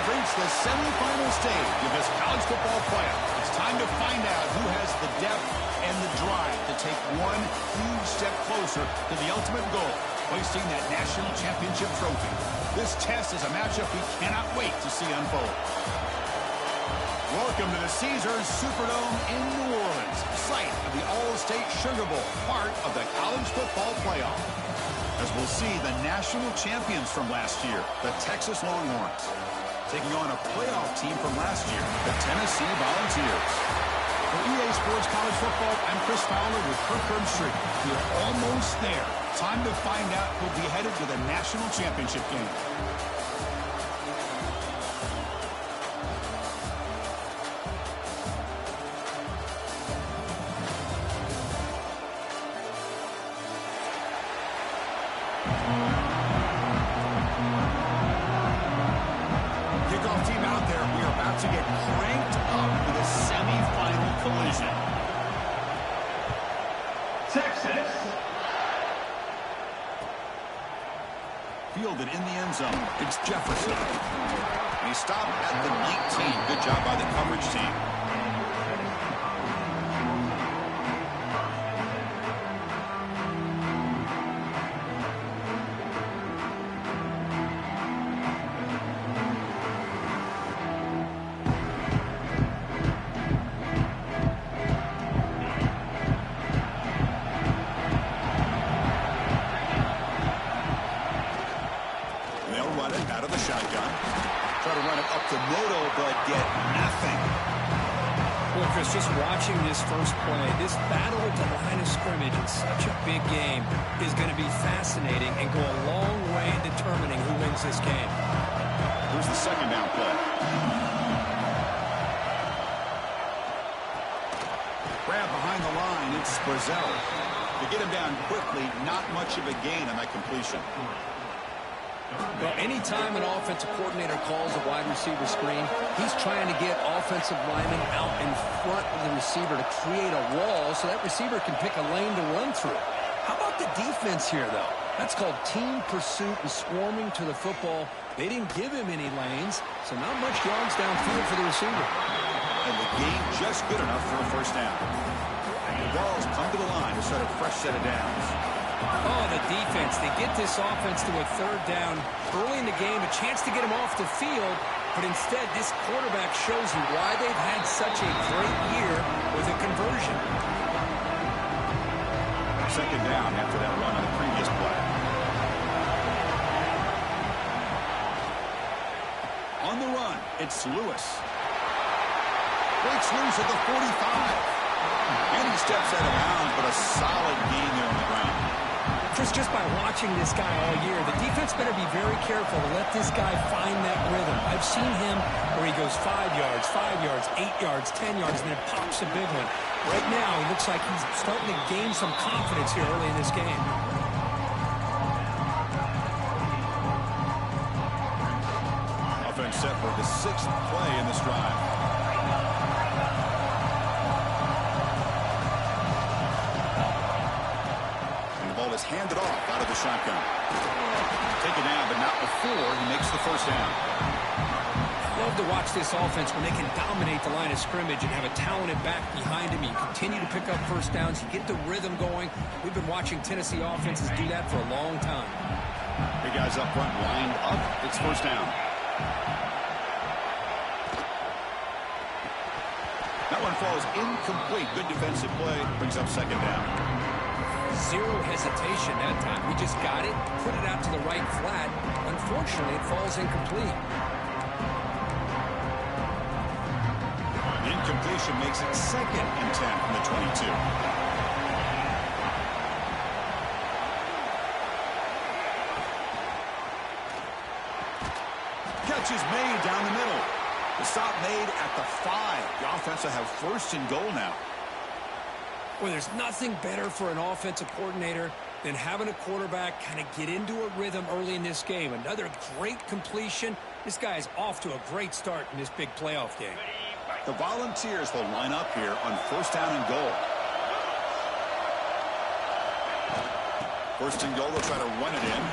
reached the semifinal stage of this college football playoff. It's time to find out who has the depth and the drive to take one huge step closer to the ultimate goal, hoisting that national championship trophy. This test is a matchup we cannot wait to see unfold. Welcome to the Caesars Superdome in New Orleans, site of the All-State Sugar Bowl, part of the college football playoff. As we'll see the national champions from last year, the Texas Longhorns, taking on a playoff team from last year, the Tennessee Volunteers. For EA Sports College Football, I'm Chris Fowler with Kirk Herbstreit. We're almost there. Time to find out who'll be headed to the national championship game. Kickoff team out there. We are about to get cranked up for the semifinal collision. Texas. Fielded in the end zone. It's Jefferson. He stopped at the 19. Good job by the coverage team. Out of the shotgun. Try to run it up to Moto, but get nothing. Well, Chris, just watching this first play, this battle at the line of scrimmage in such a big game is going to be fascinating and go a long way in determining who wins this game. Here's the second down play. Grab behind the line, it's Brazel. To get him down quickly, not much of a gain on that completion. Well, anytime an offensive coordinator calls a wide receiver screen, he's trying to get offensive linemen out in front of the receiver to create a wall so that receiver can pick a lane to run through. How about the defense here, though? That's called team pursuit and swarming to the football. They didn't give him any lanes, so not much yards downfield for the receiver. And the game just good enough for a first down. The ball's come to the line to start a fresh set of downs. Oh, the defense. They get this offense to a third down early in the game, a chance to get him off the field, but instead this quarterback shows you why they've had such a great year with a conversion. Second down after that run on the previous play. On the run, it's Lewis. Breaks loose at the 45. And he steps out of bounds, but a solid gain there on the ground. Chris, just by watching this guy all year, the defense better be very careful to let this guy find that rhythm. I've seen him where he goes 5 yards, 8 yards, 10 yards, and then pops a big one. Right now, it looks like he's starting to gain some confidence here early in this game. Offense set for the 6th play in this drive. Handed off out of the shotgun. Taken down, but not before he makes the first down. Love to watch this offense when they can dominate the line of scrimmage and have a talented back behind him. You continue to pick up first downs. You get the rhythm going. We've been watching Tennessee offenses do that for a long time. Big guys up front lined up. It's first down. That one falls incomplete. Good defensive play. Brings up second down. Zero hesitation that time. We just got it, put it out to the right flat. Unfortunately, it falls incomplete. The incompletion makes it 2nd and 10 from the 22. Catch is made down the middle. The stop made at the 5. The offense will have 1st and goal now. Well, there's nothing better for an offensive coordinator than having a quarterback kind of get into a rhythm early in this game. Another great completion. This guy is off to a great start in this big playoff game. The Volunteers will line up here on 1st down and goal. 1st and goal, they'll try to run it in.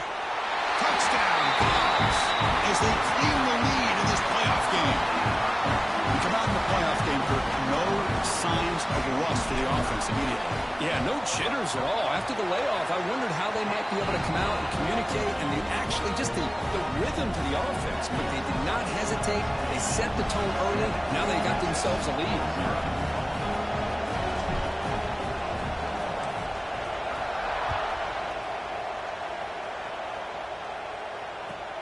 Touchdown, Dogs, as they claim the lead in this playoff game. We come out in the playoff game, Kirk, no signs of rust for the offense immediately. Yeah, no jitters at all. After the layoff, I wondered how they might be able to come out and communicate and actually just the rhythm to the offense. But they did not hesitate. They set the tone early. Now they got themselves a lead.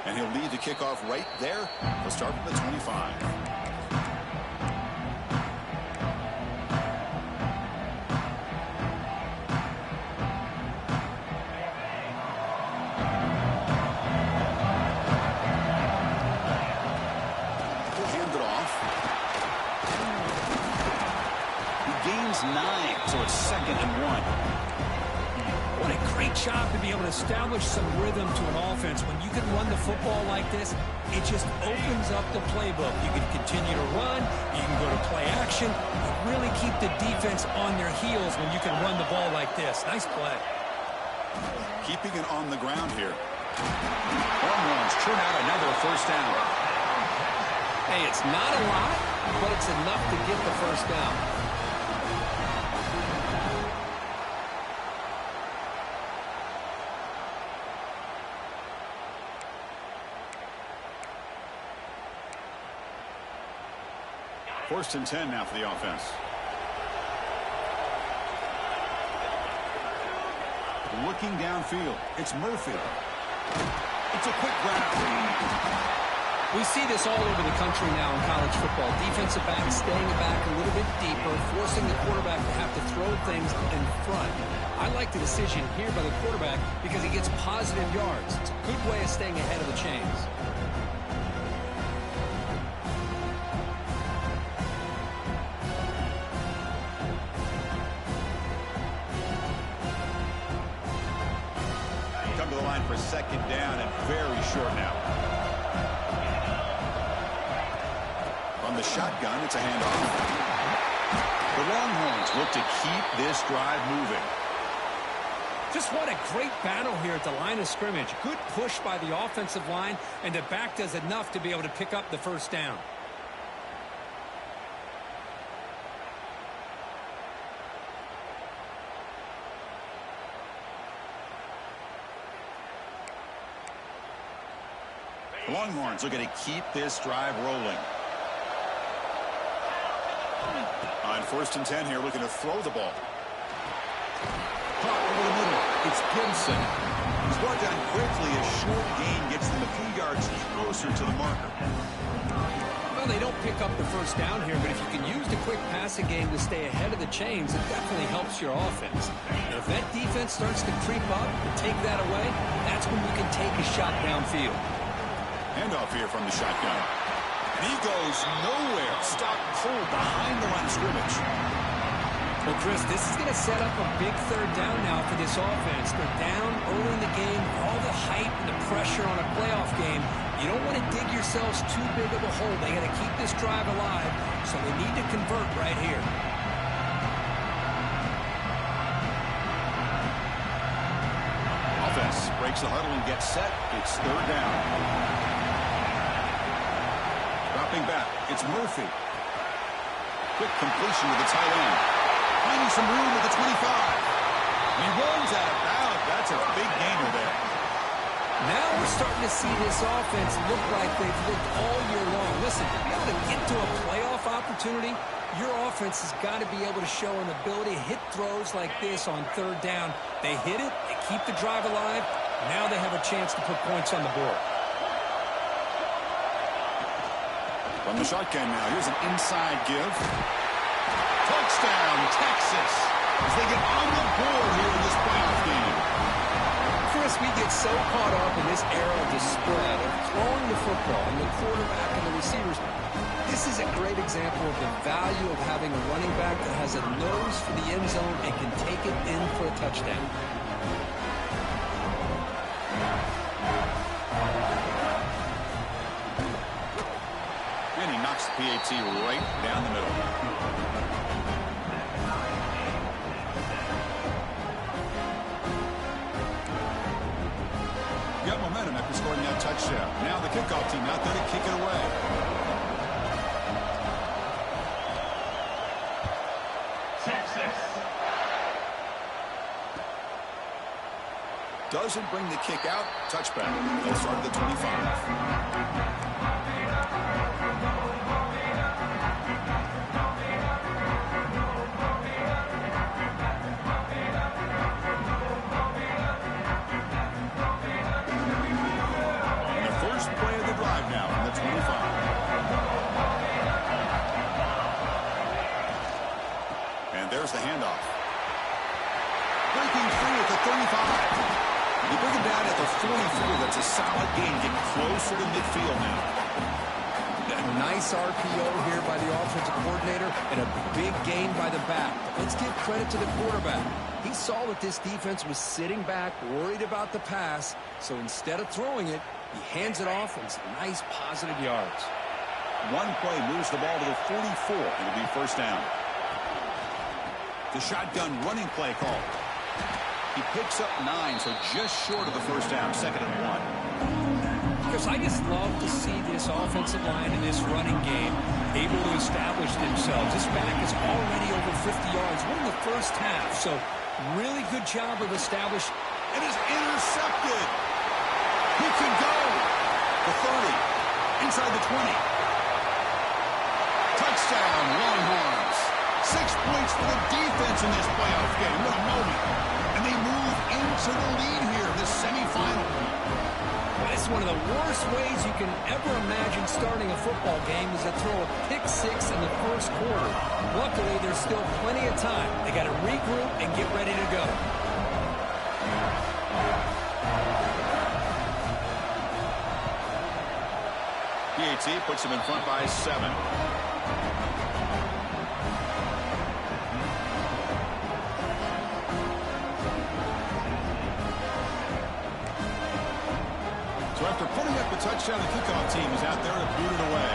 And he'll lead the kickoff right there. He'll start from the 25. He'll hand it off. He gains 9, so it's 2nd and 1. What a great job to be able to establish some rhythm to an offense. When you can run the football like this, it just opens up the playbook. You can continue to run. You can go to play action. You really keep the defense on their heels when you can run the ball like this. Nice play. Keeping it on the ground here. Longhorns turn out another first down. Hey, it's not a lot, but it's enough to get the first down. First and 10 now for the offense. Looking downfield. It's Murphy. It's a quick grab. We see this all over the country now in college football. Defensive backs staying back a little bit deeper, forcing the quarterback to have to throw things in front. I like the decision here by the quarterback because he gets positive yards. It's a good way of staying ahead of the chains. Come to the line for 2nd down and very short now. On the shotgun, it's a handoff. The Longhorns look to keep this drive moving. Just what a great battle here at the line of scrimmage. Good push by the offensive line, and the back does enough to be able to pick up the first down. The Longhorns looking to keep this drive rolling. On 1st and 10 here, looking to throw the ball. Caught over the middle. It's Gibson. He's brought down quickly. A short gain gets them a few yards closer to the marker. Well, they don't pick up the first down here, but if you can use the quick passing game to stay ahead of the chains, it definitely helps your offense. And if that defense starts to creep up and take that away, that's when you can take a shot downfield. Handoff here from the shotgun. And he goes nowhere. Stop cold behind the line of scrimmage. Well, Chris, this is going to set up a big 3rd down now for this offense. They're down early in the game. All the hype and the pressure on a playoff game. You don't want to dig yourselves too big of a hole. They got to keep this drive alive, so they need to convert right here. Offense breaks the huddle and gets set. It's 3rd down. Dropping back, it's Murphy. Quick completion to the tight end. Finding some room at the 25. He runs out of bounds. That's a big gainer there. Now we're starting to see this offense look like they've looked all year long. Listen, to be able to get to a playoff opportunity, your offense has got to be able to show an ability to hit throws like this on 3rd down. They hit it, they keep the drive alive. Now they have a chance to put points on the board. From the shotgun now, here's an inside give. Touchdown, Texas, as they get on the board here in this playoff game. Chris, we get so caught up in this era of the spread, of throwing the football and the quarterback and the receivers. This is a great example of the value of having a running back that has a nose for the end zone and can take it in for a touchdown. And he knocks the PAT right down the middle. Got momentum after scoring that touchdown. Now the kickoff team out there to kick it away. doesn't bring the kick out. Touchback. They'll start at the 25. There's the handoff. Breaking free at the 35. You bring him down at the 44. That's a solid gain. Getting closer to midfield now. A nice RPO here by the offensive coordinator and a big gain by the back. Let's give credit to the quarterback. He saw that this defense was sitting back, worried about the pass. So instead of throwing it, he hands it off and some nice positive yards. One play moves the ball to the 44. It'll be first down. The shotgun running play call. He picks up 9, so just short of the first down, 2nd and 1. Because I just love to see this offensive line in this running game able to establish themselves. This back is already over 50 yards. We're in the first half, so really good job of establishing. It is intercepted. He can go. The 30, inside the 20. Touchdown, Longhorns. 6 points for the defense in this playoff game. What a moment. And they move into the lead here in this semifinal. It's one of the worst ways you can ever imagine starting a football game is to throw a pick-6 in the first quarter. Luckily, there's still plenty of time. They got to regroup and get ready to go. PAT puts him in front by 7. So after putting up the touchdown, the kickoff team is out there to boot it away.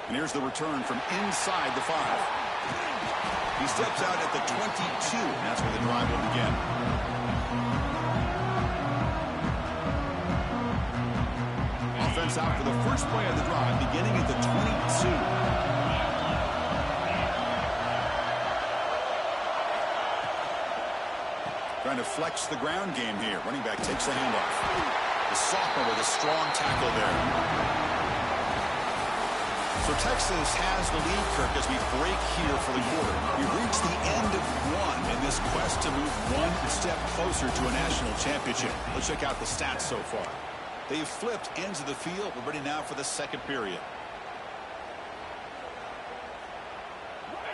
And here's the return from inside the 5. He steps out at the 22, and that's where the drive will begin. Offense out for the first play of the drive, beginning at the 22. Trying to flex the ground game here. Running back takes the handoff. The sophomore with a strong tackle there. So Texas has the lead, Kirk, as we break here for the quarter. We've reached the end of one in this quest to move one step closer to a national championship. Let's check out the stats so far. They've flipped ends of the field. We're ready now for the second period.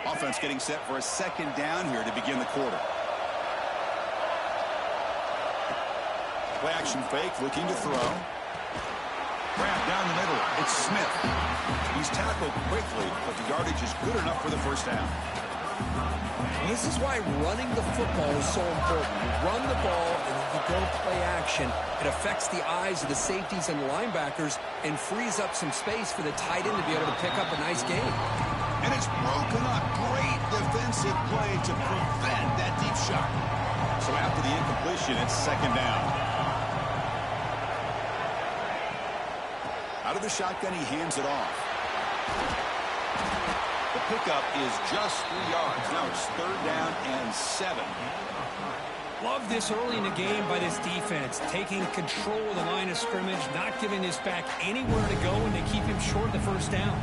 Offense getting set for a second down here to begin the quarter. Play action fake, looking to throw. Grab down the middle. It's Smith. He's tackled quickly, but the yardage is good enough for the first down. This is why running the football is so important. You run the ball, and if you go play action, it affects the eyes of the safeties and linebackers and frees up some space for the tight end to be able to pick up a nice gain. And it's broken up. Great defensive play to prevent that deep shot. So after the incompletion, it's second down. Out of the shotgun, he hands it off. The pickup is just 3 yards. Now it's third down and 7. Love this early in the game by this defense, taking control of the line of scrimmage, not giving this back anywhere to go, and to keep him short of the first down.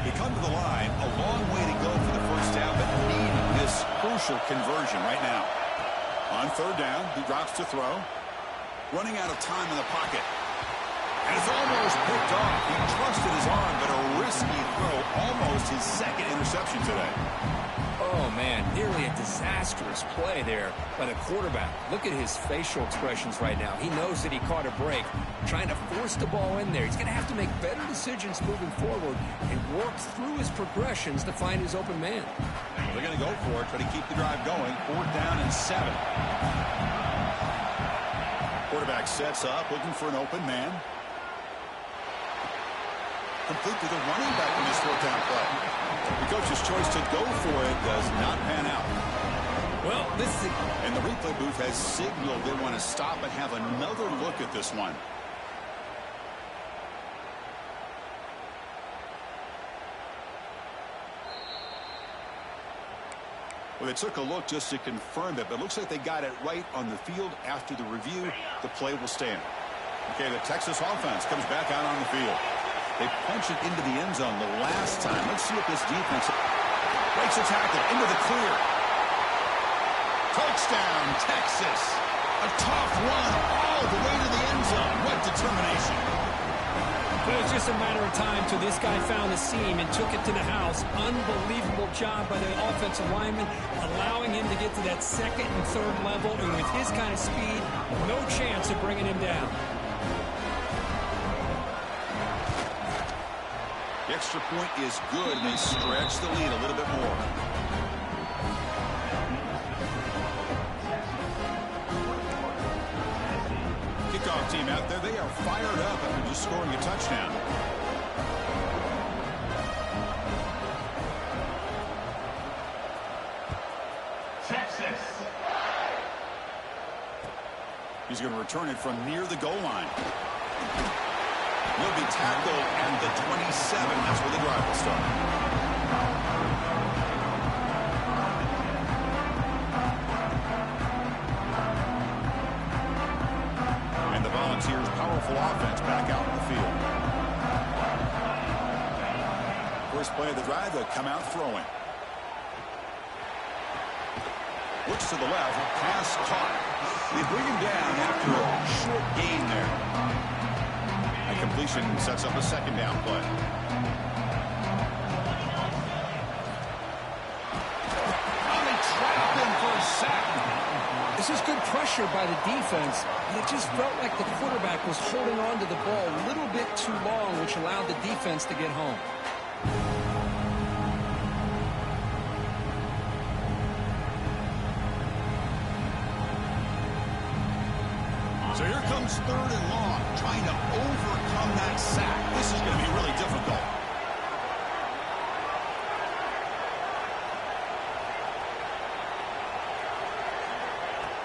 They come to the line, a long way to go for the first down, but need this crucial conversion right now. On third down, he drops to throw. Running out of time in the pocket. And it's almost picked off. He trusted his arm, but a risky throw. Almost his second interception today. Oh, man, nearly a disastrous play there by the quarterback. Look at his facial expressions right now. He knows that he caught a break, trying to force the ball in there. He's going to have to make better decisions moving forward and work through his progressions to find his open man. They're going to go for it, try to keep the drive going. Fourth down and 7. Quarterback sets up, looking for an open man. Complete to the running back in this fourth down play. The coach's choice to go for it does not pan out. Well, this is... And the replay booth has signaled they want to stop and have another look at this one. Well, they took a look just to confirm it, but it looks like they got it right on the field. After the review, the play will stand. Okay, the Texas offense comes back out on the field. They punch it into the end zone the last time. Let's see if this defense breaks a tackle into the clear. Touchdown, Texas. A tough run all the way to the end zone. What determination. It was just a matter of time till this guy found the seam and took it to the house. Unbelievable job by the offensive lineman, allowing him to get to that second and third level. And with his kind of speed, no chance of bringing him down. The extra point is good, and they stretch the lead a little bit more. Kickoff team out there, they are fired up after just scoring a touchdown. Texas. He's going to return it from near the goal line. He'll be tackled at the 27. That's where the drive will start. Volunteers' powerful offense back out in the field. First play of the drive, they'll come out throwing. Looks to the left, pass caught. They bring him down after a short gain there. A completion sets up a second down play. Oh, they trap him for a sack. This is good pressure by the defense. It just felt like the quarterback was holding on to the ball a little bit too long, which allowed the defense to get home. So here comes third and long, trying to overcome that sack. This is going to be really difficult.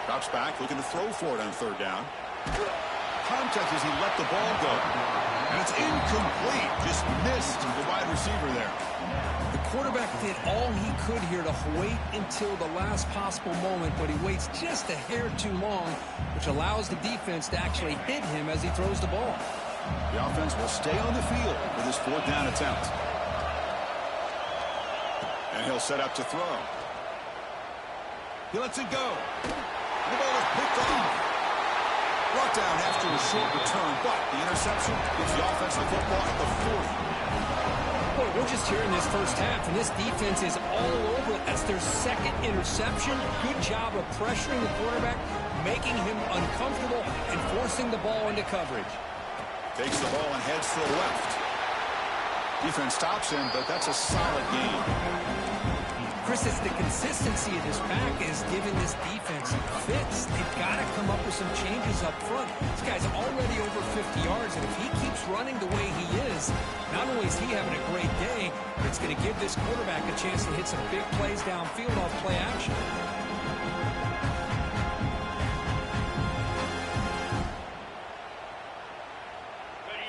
Drops back, looking to throw for it on third down. Contact as he let the ball go. And it's incomplete. Just missed the wide receiver there. The quarterback did all he could here to wait until the last possible moment, but he waits just a hair too long, which allows the defense to actually hit him as he throws the ball. The offense will stay on the field for this fourth down attempt. And he'll set up to throw. He lets it go. The ball is picked off. Brought down after a short return, but the interception gives the offense the football at the 40. Boy, we're just here in this first half, and this defense is all over it. That's their second interception. Good job of pressuring the quarterback, making him uncomfortable, and forcing the ball into coverage. Takes the ball and heads to the left. Defense stops him, but that's a solid game. Chris, it's the consistency of this pack is giving this defense fits. They've got to come up with some changes up front. This guy's already over 50 yards, and if he keeps running the way he is, not only is he having a great day, but it's going to give this quarterback a chance to hit some big plays downfield off play action.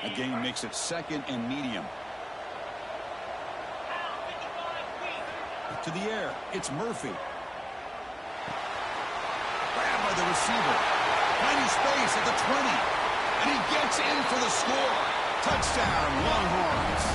A gain makes it second and medium. To the air, it's Murphy. Grabbed by the receiver. Finding space at the 20. And he gets in for the score. Touchdown, Longhorns.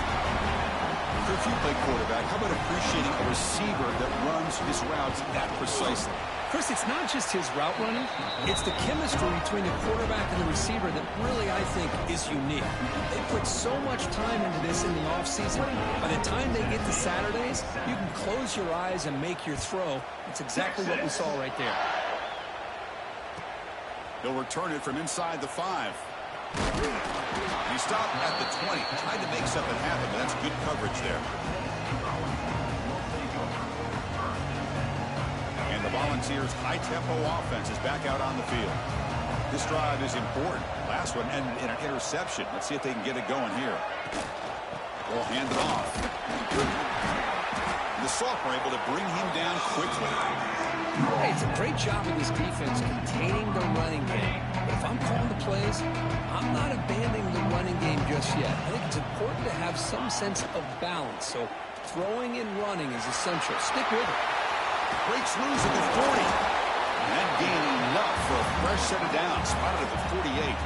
For a few play quarterback, how about appreciating a receiver that runs his routes that precisely? Chris, it's not just his route running. It's the chemistry between the quarterback and the receiver that really, I think, is unique. They put so much time into this in the offseason. By the time they get to Saturdays, you can close your eyes and make your throw. That's exactly what we saw right there. They'll return it from inside the 5. He stopped at the 20. Tried to make something happen, but that's good coverage there. And the Volunteers' high-tempo offense is back out on the field. This drive is important. Last one ended in an interception. Let's see if they can get it going here. They'll hand it off. The Sophomore able to bring him down quickly. Hey, it's a great job of this defense containing the running game. But if I'm calling the plays, I'm not abandoning the running game just yet. I think it's important to have some sense of balance. So throwing and running is essential. Stick with it. Breaks loose at the 40. And gaining enough for a fresh set of downs. Spotted at the 48.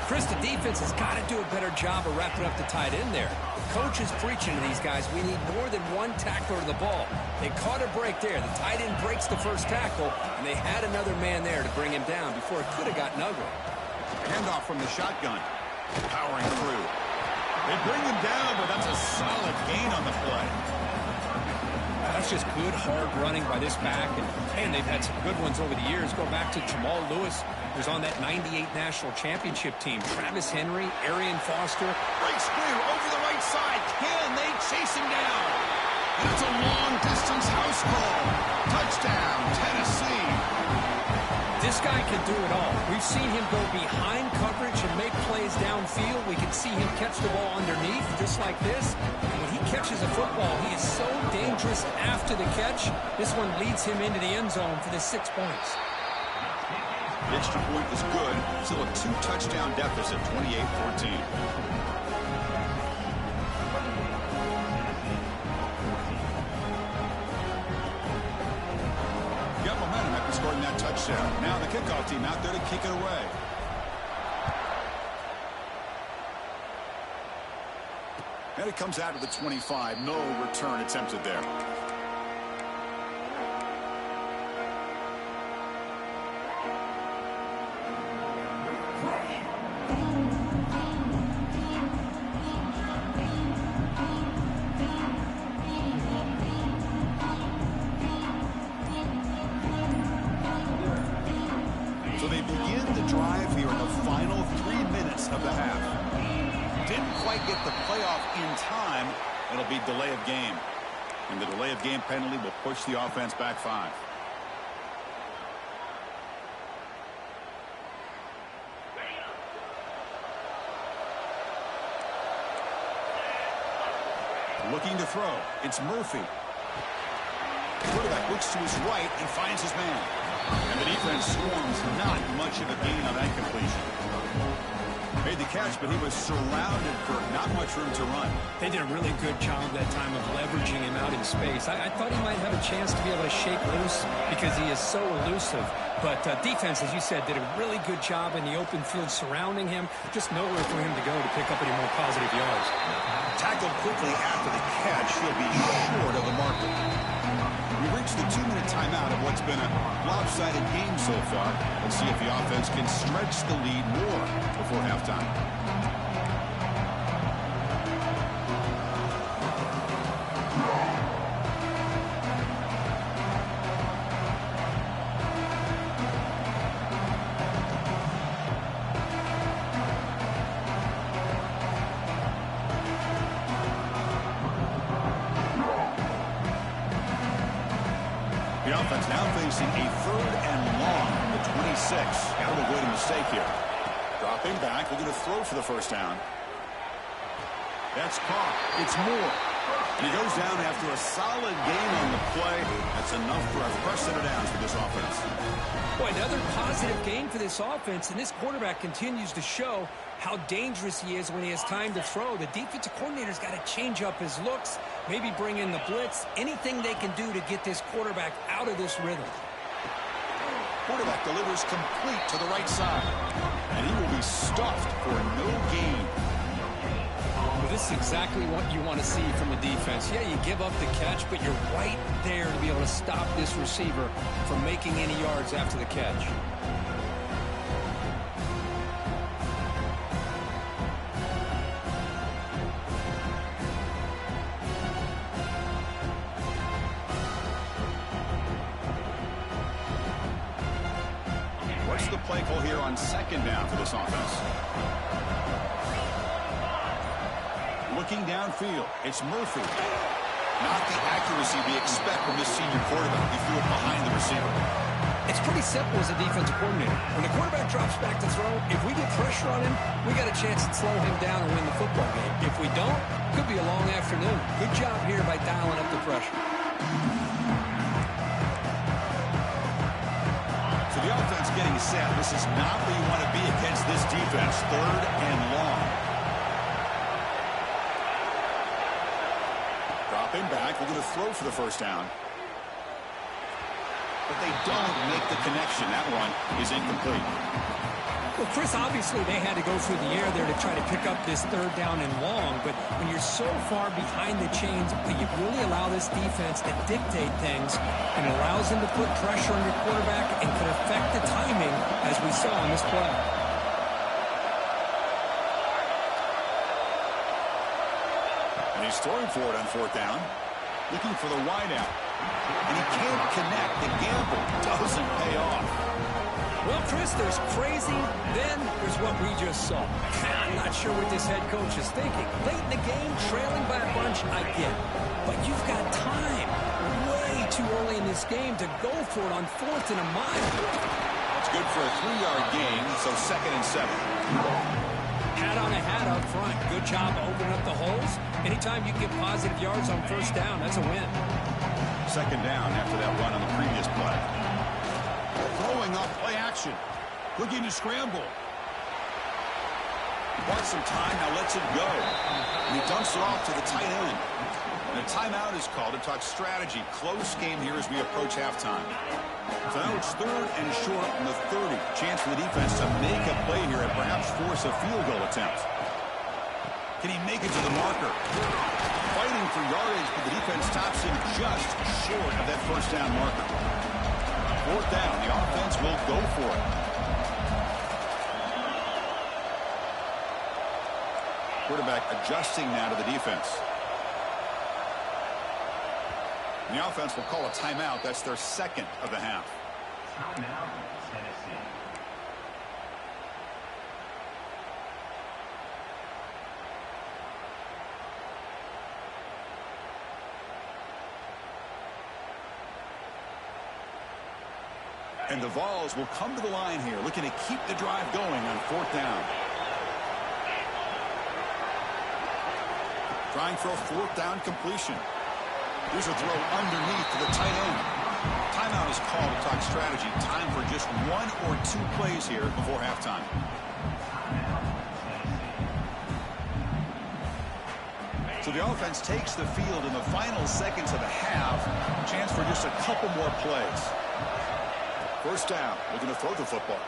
Chris, the defense has got to do a better job of wrapping up the tight end there. The coach is preaching to these guys, we need more than one tackler to the ball. They caught a break there. The tight end breaks the first tackle, and they had another man there to bring him down before it could have gotten ugly. Handoff from the shotgun. Powering through. They bring him down, but that's a solid gain on the play. That's just good, hard running by this back. And, man, they've had some good ones over the years. Go back to Jamal Lewis, who's on that 98 National Championship team. Travis Henry, Arian Foster. Breaks clear over the right side. Can they chase him down? And it's a long-distance house call. Touchdown, Tennessee. This guy can do it all. We've seen him go behind coverage and make plays downfield. We can see him catch the ball underneath, just like this. And when he catches a football, he is so dangerous after the catch. This one leads him into the end zone for the 6 points. The extra point is good. Still a 2-touchdown deficit, 28-14. Got momentum after scoring that touchdown. Now the kickoff team out there to kick it away. And it comes out to the 25. No return attempted there. So they begin the drive here in the final 3 minutes of the half. Didn't quite get the playoff in time. It'll be delay of game. And the delay of game penalty will push the offense back 5. Looking to throw. It's Murphy. Quarterback looks to his right and finds his man. And the defense swarms. Not much of a gain on that completion. Made the catch, but he was surrounded for not much room to run. They did a really good job that time of leveraging him out in space. I thought he might have a chance to be able to shake loose because he is so elusive. But defense, as you said, did a really good job in the open field surrounding him. Just nowhere for him to go to pick up any more positive yards. Tackled quickly after the catch. He'll be short of the marker. We reached the 2-minute timeout of what's been a lopsided game so far. Let's see if the offense can stretch the lead more before halftime. The offense now facing a 3rd and long from the 26. Got to avoid a mistake here. Dropping back, looking to throw for the first down. That's caught. It's Moore. And he goes down after a solid gain on the play. That's enough for a fresh set of downs for this offense. Boy, another positive gain for this offense, and this quarterback continues to show how dangerous he is when he has time to throw. The defensive coordinator's got to change up his looks, maybe bring in the blitz, anything they can do to get this quarterback out of this rhythm. Quarterback delivers complete to the right side. And he will be stuffed for no gain. Well, this is exactly what you want to see from a defense. Yeah, you give up the catch, but you're right there to be able to stop this receiver from making any yards after the catch. What's the play call here on 2nd down for this offense? Looking downfield, it's Murphy. Not the accuracy we expect from this senior quarterback. He threw it behind the receiver. It's pretty simple as a defensive coordinator. When the quarterback drops back to throw, if we get pressure on him, we got a chance to slow him down and win the football game. If we don't, could be a long afternoon. Good job here by dialing up the pressure. he said, this is not where you want to be against this defense. 3rd and long. Dropping back, looking to throw for the first down. But they don't make the connection. That one is incomplete. Well, Chris, obviously they had to go through the air there to try to pick up this 3rd down and long, but when you're so far behind the chains, you really allow this defense to dictate things, and it allows them to put pressure on your quarterback and could affect the timing, as we saw on this play. And he's throwing for it on 4th down, looking for the wideout. And he can't connect. The gamble doesn't pay off. Well, Chris, there's crazy, then there's what we just saw. I'm not sure what this head coach is thinking. Late in the game, trailing by a bunch, I get it. But you've got time, way too early in this game, to go for it on 4th and a mile. It's good for a 3-yard gain, so 2nd and 7. Hat on a hat up front. Good job opening up the holes. Anytime you get positive yards on 1st down, that's a win. 2nd down after that run on the previous play. Throwing off play action. Looking to scramble. Wants some time, now lets it go. And he dumps it off to the tight end. And a timeout is called to talk strategy. Close game here as we approach halftime. So now it's 3rd and short from the 30. Chance for the defense to make a play here and perhaps force a field goal attempt. Can he make it to the marker? Fighting for yardage, but the defense stops him just short of that 1st down marker. 4th down, the offense will go for it. Quarterback adjusting now to the defense. And the offense will call a timeout. That's their 2nd of the half. Timeout, Tennessee. And the Vols will come to the line here, looking to keep the drive going on 4th down. Trying for a 4th down completion. Here's a throw underneath to the tight end. Timeout is called to talk strategy. Time for just 1 or 2 plays here before halftime. So the offense takes the field in the final seconds of the half. Chance for just a couple more plays. 1st down, looking to throw the football.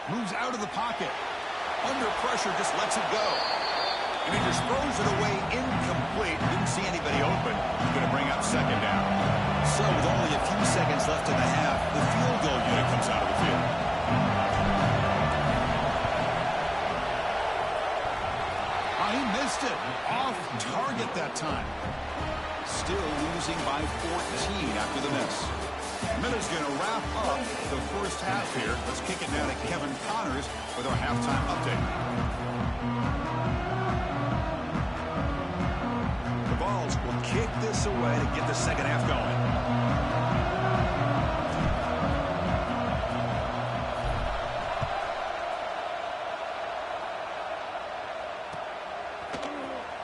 Moves out of the pocket. Under pressure, just lets it go. And he just throws it away incomplete. Didn't see anybody open. He's going to bring up 2nd down. So with only a few seconds left in the half, the field goal unit comes out of the field. He missed it. Off target that time. Still losing by 14 after the miss. Miller's going to wrap up the 1st half here. Let's kick it now to Kevin Connors with our halftime update. The Vols will kick this away to get the 2nd half going.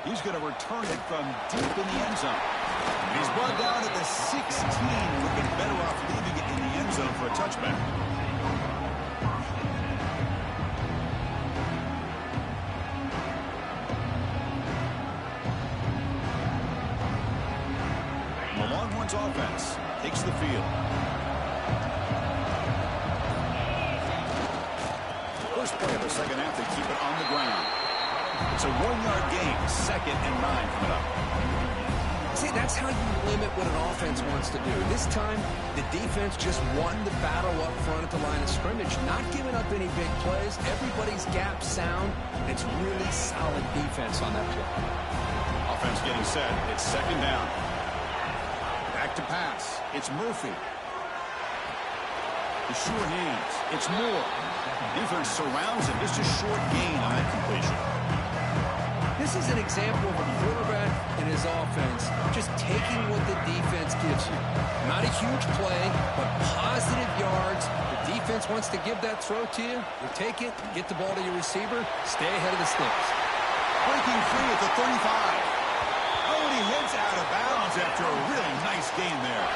He's going to return it from deep in the end zone. And he's brought down at the 16, looking better off leaving it in the end zone for a touchback. The Longhorns offense takes the field. First play of the 2nd half, they keep it on the ground. It's a 1-yard gain, 2nd and 9 coming up. See, that's how you limit what an offense wants to do. This time, the defense just won the battle up front at the line of scrimmage, not giving up any big plays. Everybody's gap sound. It's really solid defense on that play. Offense getting set. It's 2nd down. Back to pass. It's Murphy. The sure hands. It's Moore. Defense surrounds him. Just a short gain on that completion. This is an example of a quarterback and his offense just taking what the defense gives you. Not a huge play, but positive yards. The defense wants to give that throw to you. You take it, get the ball to your receiver, stay ahead of the sticks. Breaking free at the 35. Oh, and he heads out of bounds after a really nice gain there.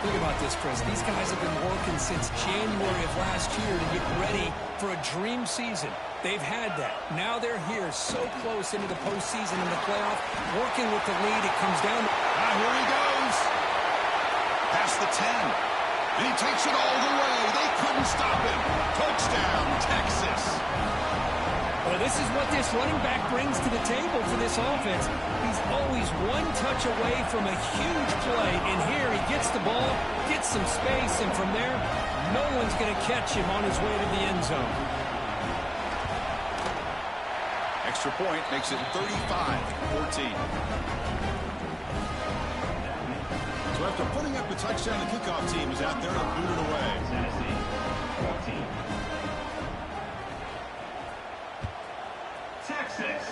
Think about this, Chris. These guys have been working since January of last year to get ready for a dream season. They've had that. Now they're here so close into the postseason and the playoff, working with the lead. It comes down. Here he goes. Past the 10. And he takes it all the way. They couldn't stop him. Touchdown, Texas. Well, this is what this running back brings to the table for this offense. He's always one touch away from a huge play. And here he gets the ball, gets some space, and from there, no one's going to catch him on his way to the end zone. Extra point makes it 35-14. So after putting up the touchdown, the kickoff team is out there to boot it away. Tennessee 14. Texas.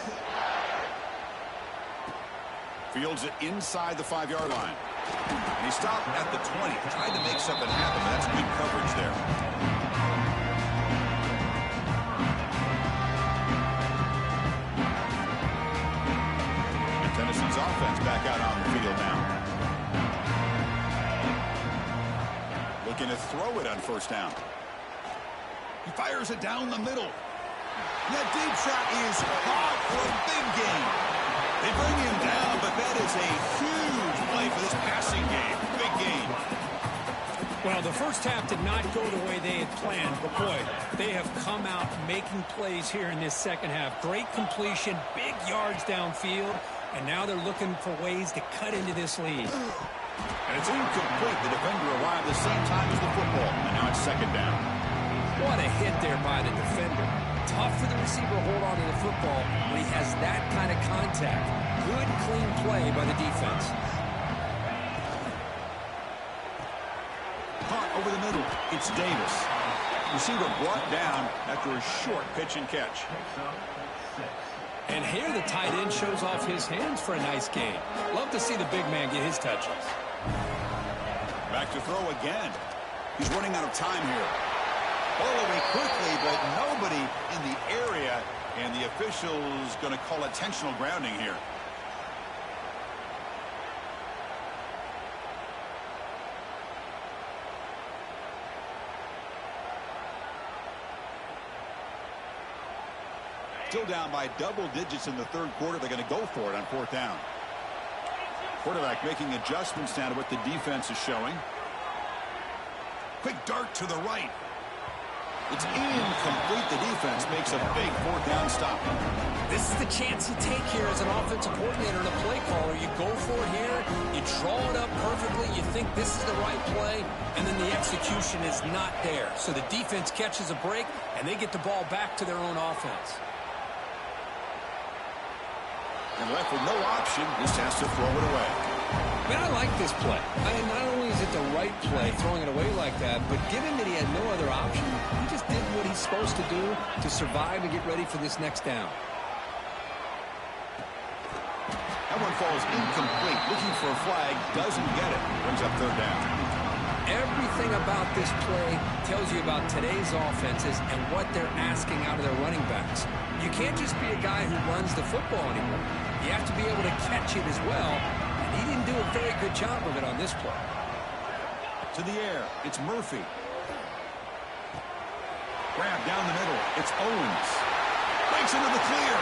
Fields it inside the 5-yard line. And he stopped at the 20, tried to make something happen. That's good coverage there. And Tennessee's offense back out on the field now. Looking to throw it on first down. He fires it down the middle. That deep shot is hot for a big gain. They bring him down, but that is a huge play for this passing game. Big gain. Well, the first half did not go the way they had planned, but boy, they have come out making plays here in this second half. Great completion, big yards downfield, and now they're looking for ways to cut into this lead. And it's incomplete. The defender arrived the same time as the football, and now it's second down. What a hit there by the defender. Tough for the receiver to hold on to the football when he has that kind of contact. Good, clean play by the defense. Caught over the middle. It's Davis. Receiver brought down after a short pitch and catch. And here the tight end shows off his hands for a nice gain. Love to see the big man get his touches. Back to throw again. He's running out of time here. Following quickly, but nobody in the area, and the official's going to call intentional grounding here. Still down by double digits in the third quarter. They're going to go for it on fourth down. Quarterback making adjustments now to what the defense is showing. Quick dart to the right. It's incomplete. The defense makes a big fourth down stop. This is the chance you take here as an offensive coordinator and a play caller. You go for it here, you draw it up perfectly, you think this is the right play, and then the execution is not there. So the defense catches a break, and they get the ball back to their own offense. And left with no option, just has to throw it away. Man, I like this play. Not only is it the right play, throwing it away like that, but given that he had no other option, he just did what he's supposed to do to survive and get ready for this next down. That one falls incomplete. Looking for a flag, doesn't get it. Brings up third down. Everything about this play tells you about today's offenses and what they're asking out of their running backs. You can't just be a guy who runs the football anymore. You have to be able to catch it as well. He didn't do a very good job of it on this play. To the air, it's Murphy. Grab down the middle, it's Owens. Breaks into the clear.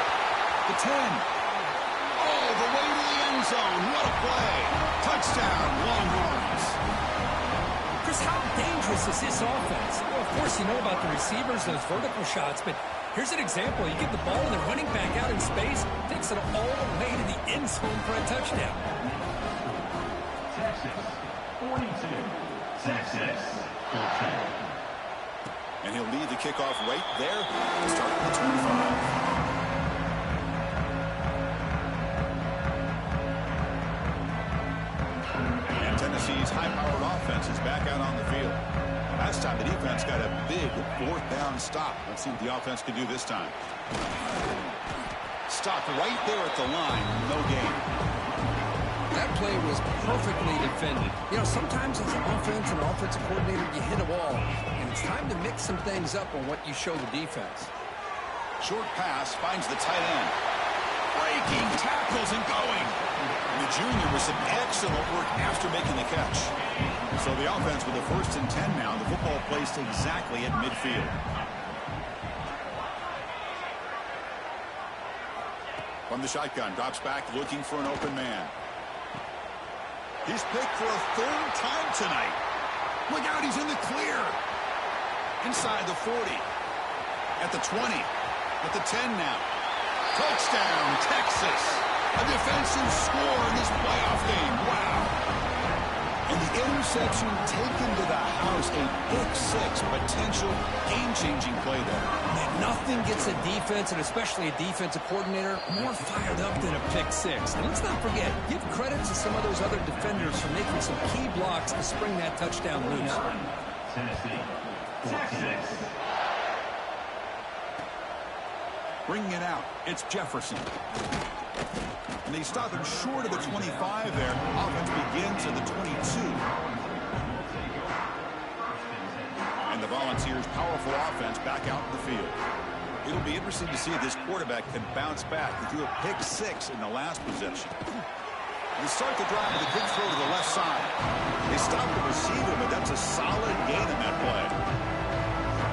The 10. All the way to the end zone. What a play. Touchdown, Longhorns. Chris, how dangerous is this offense? Well, of course, you know about the receivers, those vertical shots, but here's an example. You get the ball and the running back out in space, takes it all the way to the end zone for a touchdown. Texas 42. Texas 14. And he'll lead the kickoff right there to start at the 25. And Tennessee's high-powered offense is back out on the field. Last time the defense got a big fourth down stop. Let's see what the offense can do this time. Stopped right there at the line. No gain. That play was perfectly defended. You know, sometimes as an offense and offensive coordinator, you hit a wall, and it's time to mix some things up on what you show the defense. Short pass finds the tight end. Breaking tackles and going. And the junior with some excellent work after making the catch. So the offense with a 1st and 10 now. The football placed exactly at midfield. From the shotgun, drops back looking for an open man. He's picked for a 3rd time tonight. Look out, he's in the clear. Inside the 40. At the 20. At the 10 now. Touchdown, Texas. A defensive score in this playoff game. Wow. And the interception taken to the house. A pick-6 potential game-changing play there. And nothing gets a defense, and especially a defensive coordinator, more fired up than a pick-6. And let's not forget, give credit to some of those other defenders for making some key blocks to spring that touchdown loose. Tennessee, Texas. Bringing it out, it's Jefferson. And they stop him short of the 25 there. Offense begins at the 22. And the Volunteers' powerful offense back out in the field. It'll be interesting to see if this quarterback can bounce back. He threw a pick-6 in the last possession. They start the drive with a good throw to the left side. They stop the receiver, but that's a solid gain in that play.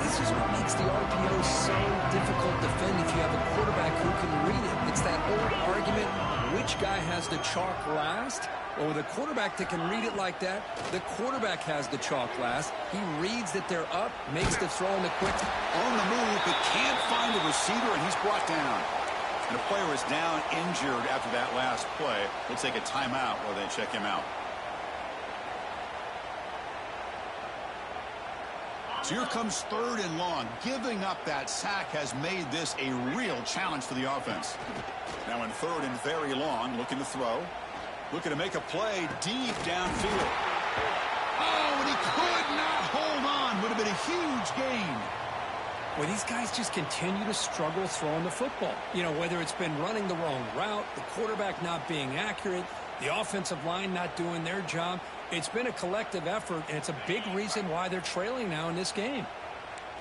This is what makes the RPO so difficult to defend if you have a quarterback who can read it. It's that old argument, which guy has the chalk last? Well, with a quarterback that can read it like that, the quarterback has the chalk last. He reads that they're up, makes the throw in the quick. On the move, but can't find the receiver, and he's brought down. And the player is down injured after that last play. We'll take a timeout while they check him out. So here comes 3rd and long. Giving up that sack has made this a real challenge for the offense. Now in 3rd and very long, looking to throw. Looking to make a play deep downfield. Oh, and he could not hold on. Would have been a huge gain. Well, these guys just continue to struggle throwing the football. You know, whether it's been running the wrong route, the quarterback not being accurate, the offensive line not doing their job. It's been a collective effort, and it's a big reason why they're trailing now in this game.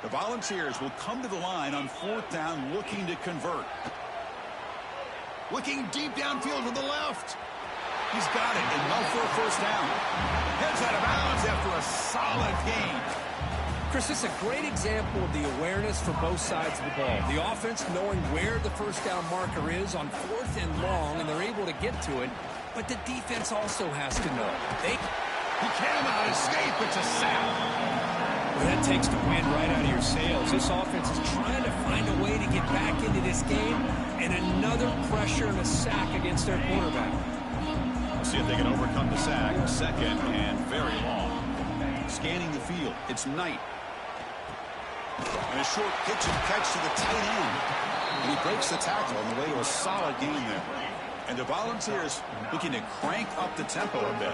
The Volunteers will come to the line on 4th down looking to convert. Looking deep downfield to the left. He's got it, and no for a 1st down. Heads out of bounds after a solid gain. Chris, this is a great example of the awareness for both sides of the ball. The offense knowing where the 1st down marker is on 4th and long, and they're able to get to it. But the defense also has to know. He cannot escape. It's a sack. Well, that takes the wind right out of your sails. This offense is trying to find a way to get back into this game, and another pressure and a sack against their quarterback. We'll see if they can overcome the sack. 2nd and very long. Scanning the field. It's Knight. And a short pitch and catch to the tight end. And he breaks the tackle on the way to a solid gain there. And the Volunteers looking to crank up the tempo a bit.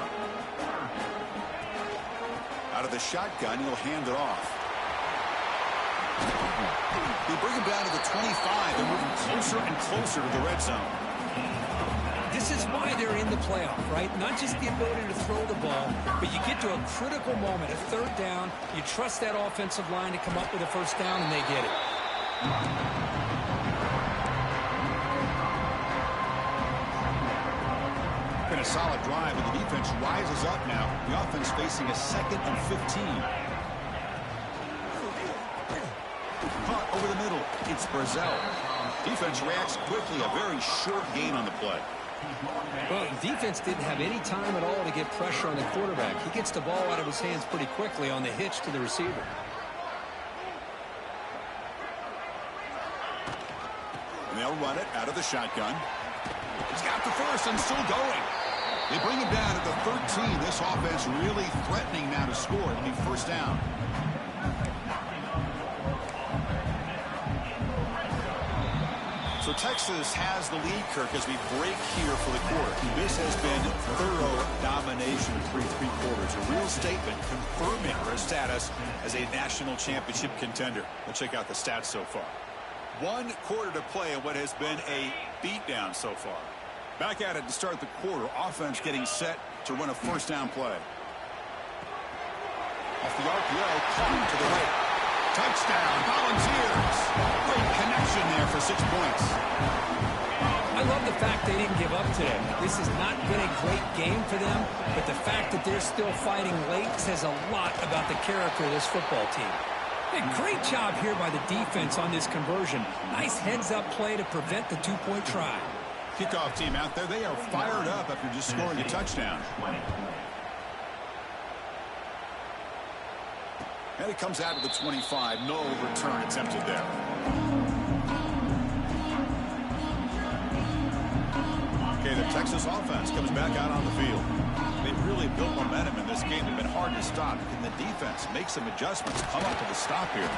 Out of the shotgun, he'll hand it off. They bring him down to the 25. They're moving closer and closer to the red zone. This is why they're in the playoff, right? Not just the ability to throw the ball, but you get to a critical moment, a 3rd down. You trust that offensive line to come up with a 1st down, and they get it. Been a solid drive, and the defense rises up now. The offense facing a 2nd and 15. Caught over the middle. It's Brazel. Defense reacts quickly. A very short gain on the play. Well, defense didn't have any time at all to get pressure on the quarterback. He gets the ball out of his hands pretty quickly on the hitch to the receiver. And they'll run it out of the shotgun. He's got the 1st and still going. They bring him down at the 13. This offense really threatening now to score. It'll be 1st down. So Texas has the lead, Kirk, as we break here for the quarter. This has been thorough domination through 3 quarters. A real statement confirming their status as a national championship contender. Let's check out the stats so far. 1 quarter to play in what has been a beatdown so far. Back at it to start the quarter. Offense getting set to run a 1st down play. Off the RPO, caught to the right. Touchdown, Volunteers. Great connection there for 6 points. I love the fact they didn't give up today. This has not been a great game for them, but the fact that they're still fighting late says a lot about the character of this football team. Hey, great job here by the defense on this conversion. Nice heads-up play to prevent the two-point try. Kickoff team out there, they are fired up after just scoring a touchdown. And it comes out of the 25. No return attempted there. Okay, the Texas offense comes back out on the field. They've really built momentum in this game. They've been hard to stop. Can the defense make some adjustments, come up to the stop here?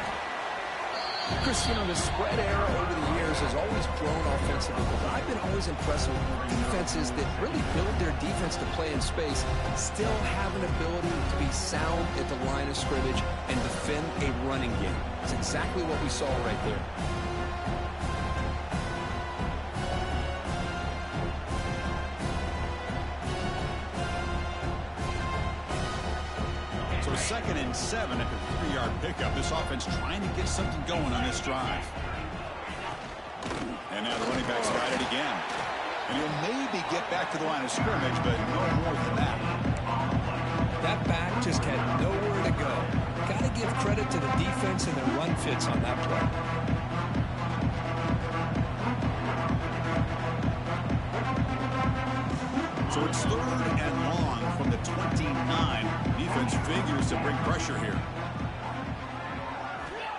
Chris, you know, the spread era over the years has always grown offensively, but I've been always impressed with defenses that really build their defense to play in space, still have an ability to be sound at the line of scrimmage and defend a running game. It's exactly what we saw right there. So 2nd and 7 after the 3-yard pickup. This offense trying to get something going on this drive. And now the running back's got it again. And he'll maybe get back to the line of scrimmage, but no more than that. That back just had nowhere to go. Got to give credit to the defense and their run fits on that play. So it's 3rd and long from the 29. Defense figures to bring pressure here.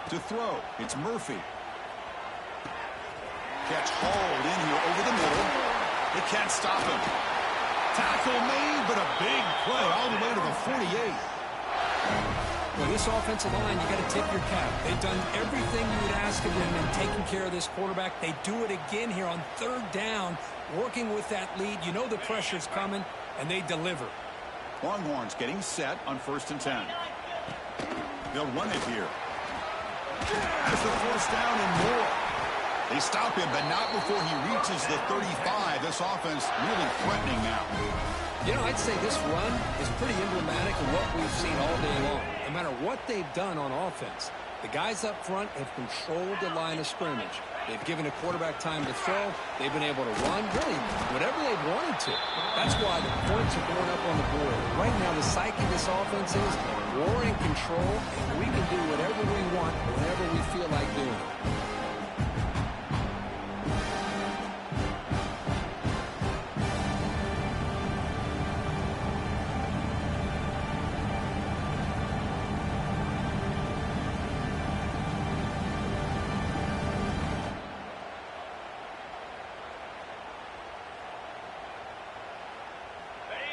To throw, it's Murphy. Catch hauled in here over the middle. They can't stop him. Tackle made, but a big play all the way to the 48. Well, this offensive line, you got to tip your cap. They've done everything you would ask of them in taking care of this quarterback. They do it again here on 3rd down, working with that lead. You know the pressure's coming, and they deliver. Longhorns getting set on 1st and 10. They'll run it here. There's the 4th down and more. They stop him, but not before he reaches the 35. This offense really threatening now. You know, I'd say this run is pretty emblematic of what we've seen all day long. No matter what they've done on offense, the guys up front have controlled the line of scrimmage. They've given a quarterback time to throw. They've been able to run, really, whatever they've wanted to. That's why the points are going up on the board. Right now, the psyche of this offense is we're in control, and we can do whatever we want, whenever we feel like doing it.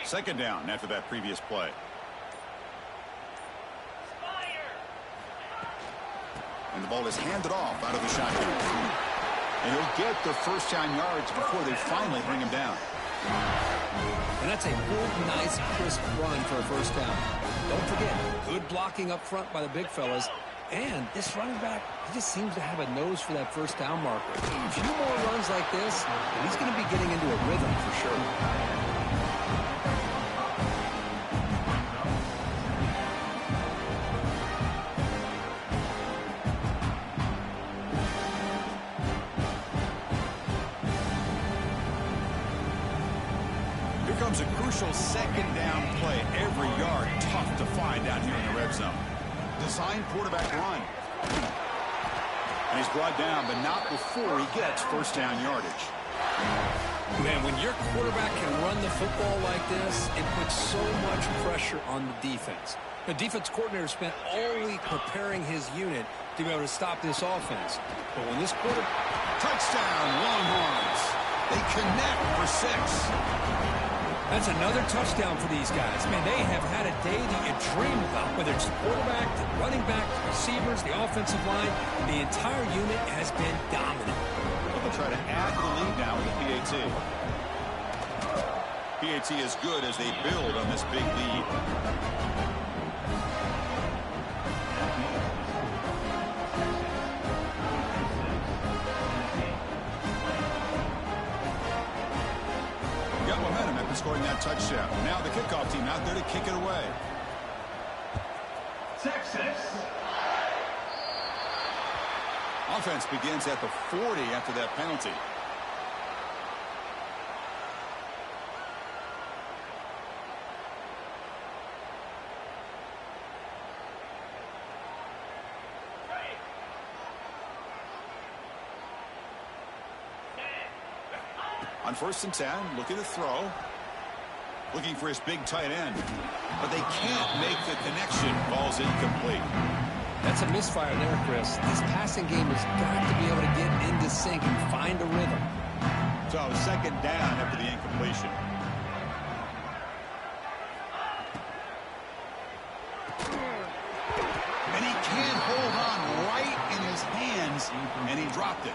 Second down after that previous play. And the ball is handed off out of the shotgun. And he'll get the 1st down yards before they finally bring him down. And that's a good, nice, crisp run for a 1st down. Don't forget, good blocking up front by the big fellas. And this running back, he just seems to have a nose for that 1st down marker. A few more runs like this, and he's going to be getting into a rhythm for sure. Comes a crucial 2nd down play. Every yard tough to find down here in the red zone. Design quarterback run. And he's brought down, but not before he gets 1st down yardage. Man, when your quarterback can run the football like this, it puts so much pressure on the defense. The defense coordinator spent all week preparing his unit to be able to stop this offense. But when this Touchdown, Longhorns. They connect for 6. That's another touchdown for these guys. Man, they have had a day that you dream about, whether it's the quarterback, the running back, the receivers, the offensive line. The entire unit has been dominant. They'll try to add the lead now with the PAT. PAT is good as they build on this big lead. Scoring that touchdown. Now the kickoff team out there to kick it away. Texas. Offense begins at the 40 after that penalty. On 1st and 10, looking to throw. Looking for his big tight end. But they can't make the connection. Ball's incomplete. That's a misfire there, Chris. This passing game has got to be able to get into sync and find a rhythm. So 2nd down after the incompletion. And he can't hold on right in his hands, and he dropped it.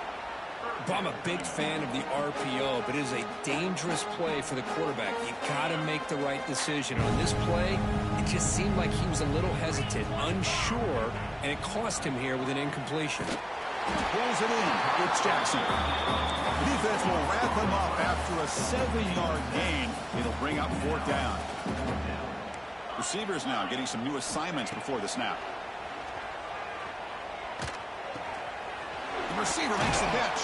I'm a big fan of the RPO, but it is a dangerous play for the quarterback. You got to make the right decision. On this play, it just seemed like he was a little hesitant, unsure, and it cost him here with an incompletion. Pulls it in. It's Jackson. The defense will wrap him up after a 7-yard gain. It'll bring up 4th down. Receivers now getting some new assignments before the snap. The receiver makes the catch.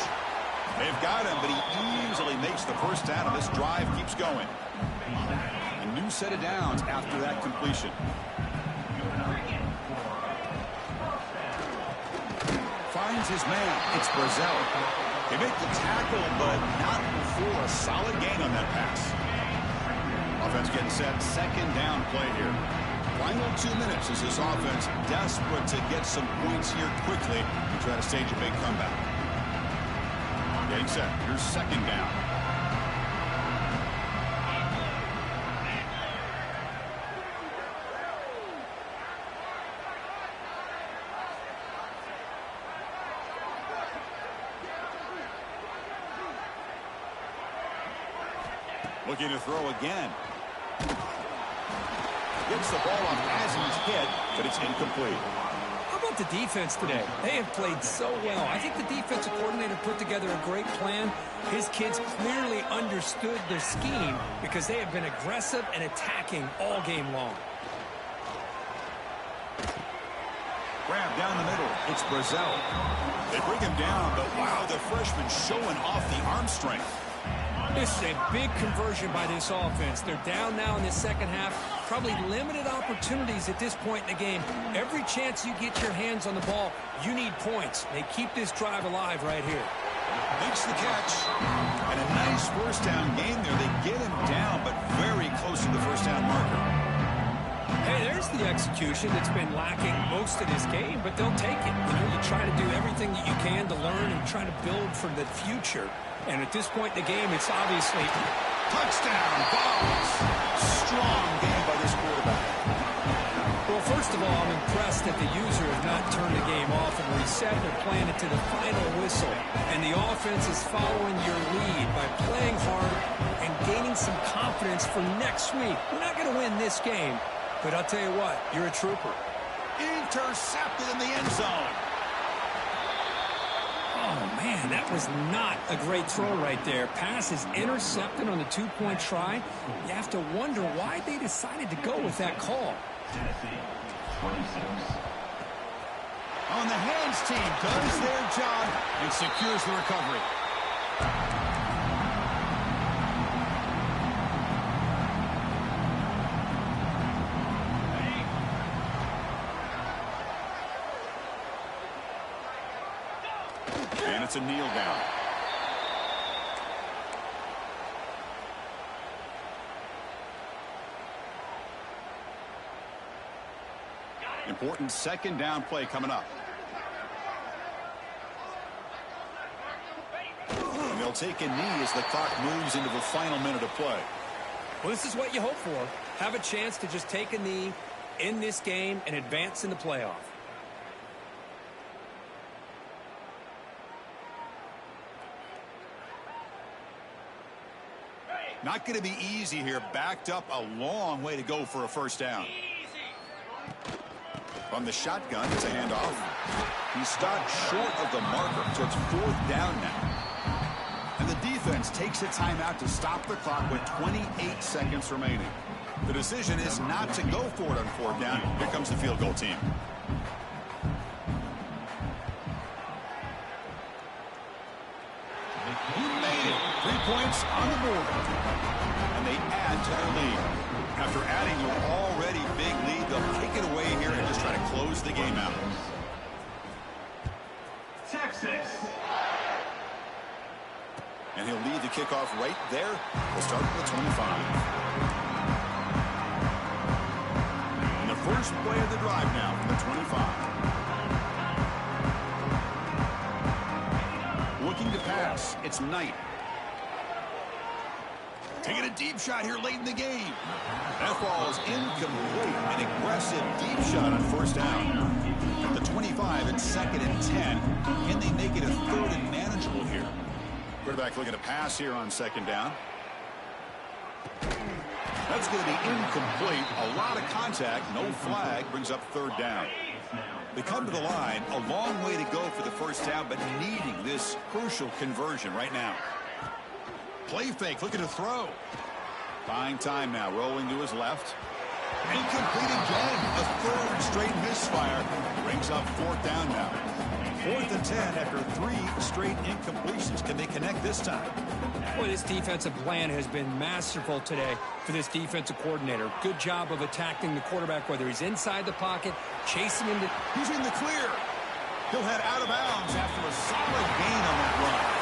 They've got him, but he easily makes the 1st down, and this drive keeps going. A new set of downs after that completion. Finds his man. It's Brazil. They make the tackle, but not before a solid gain on that pass. Offense getting set. 2nd down play here. Final 2 minutes as this offense desperate to get some points here quickly to try to stage a big comeback. Getting set. Here's 2nd down. Looking to throw again. Gets the ball off as he's hit, but it's incomplete. How about the defense today? They have played so well. I think the defensive coordinator put together a great plan. His kids clearly understood their scheme because they have been aggressive and attacking all game long. Grab down the middle. It's Brazil. They bring him down, but wow, the freshman showing off the arm strength. This is a big conversion by this offense. They're down now in the 2nd half. Probably limited opportunities at this point in the game. Every chance you get your hands on the ball, you need points. They keep this drive alive right here. Makes the catch. And a nice 1st down game there. They get him down, but very close to the 1st down marker. Hey, there's the execution that's been lacking most of this game, but they'll take it. You try to do everything that you can to learn and try to build for the future. And at this point in the game, it's obviously touchdown, Bombs. Strong game by this quarterback. Well, first of all, I'm impressed that the user has not turned the game off and reset their plan to the final whistle. And the offense is following your lead by playing hard and gaining some confidence for next week. We're not going to win this game, but I'll tell you what, you're a trooper. Intercepted in the end zone. Oh, man, that was not a great throw right there. Pass is intercepted on the 2-point try. You have to wonder why they decided to go with that call. On the hands team does their job and secures the recovery. And it's a kneel down. Important 2nd down play coming up. And they'll take a knee as the clock moves into the final minute of play. Well, this is what you hope for. Have a chance to just take a knee in this game and advance in the playoff. Not going to be easy here. Backed up a long way to go for a 1st down. From the shotgun, it's a handoff. He stopped short of the marker, so it's 4th down now. And the defense takes a timeout to stop the clock with 28 seconds remaining. The decision is not to go for it on 4th down. Here comes the field goal team. He made it. 3 points on the board. And they add to their lead. After adding to an already big lead, they'll take it away here and just try to close the game out. Texas. And he'll lead the kickoff right there. We'll start with the 25. And the first play of the drive now from the 25. Looking to pass. It's Knight. Taking a deep shot here late in the game. That ball is incomplete. An aggressive deep shot on first down. At the 25, it's 2nd and 10. Can they make it a 3rd and manageable here? Quarterback looking to pass here on 2nd down. That's going to be incomplete. A lot of contact. No flag. Brings up 3rd down. They come to the line. A long way to go for the first down, but needing this crucial conversion right now. Play fake, looking to throw. Buying time now, rolling to his left. Incomplete again. A 3rd straight misfire. Brings up 4th down now. 4th and 10 after 3 straight incompletions. Can they connect this time? Boy, this defensive plan has been masterful today for this defensive coordinator. Good job of attacking the quarterback, whether he's inside the pocket, chasing him. He's in the clear. He'll head out of bounds after a solid gain on that run.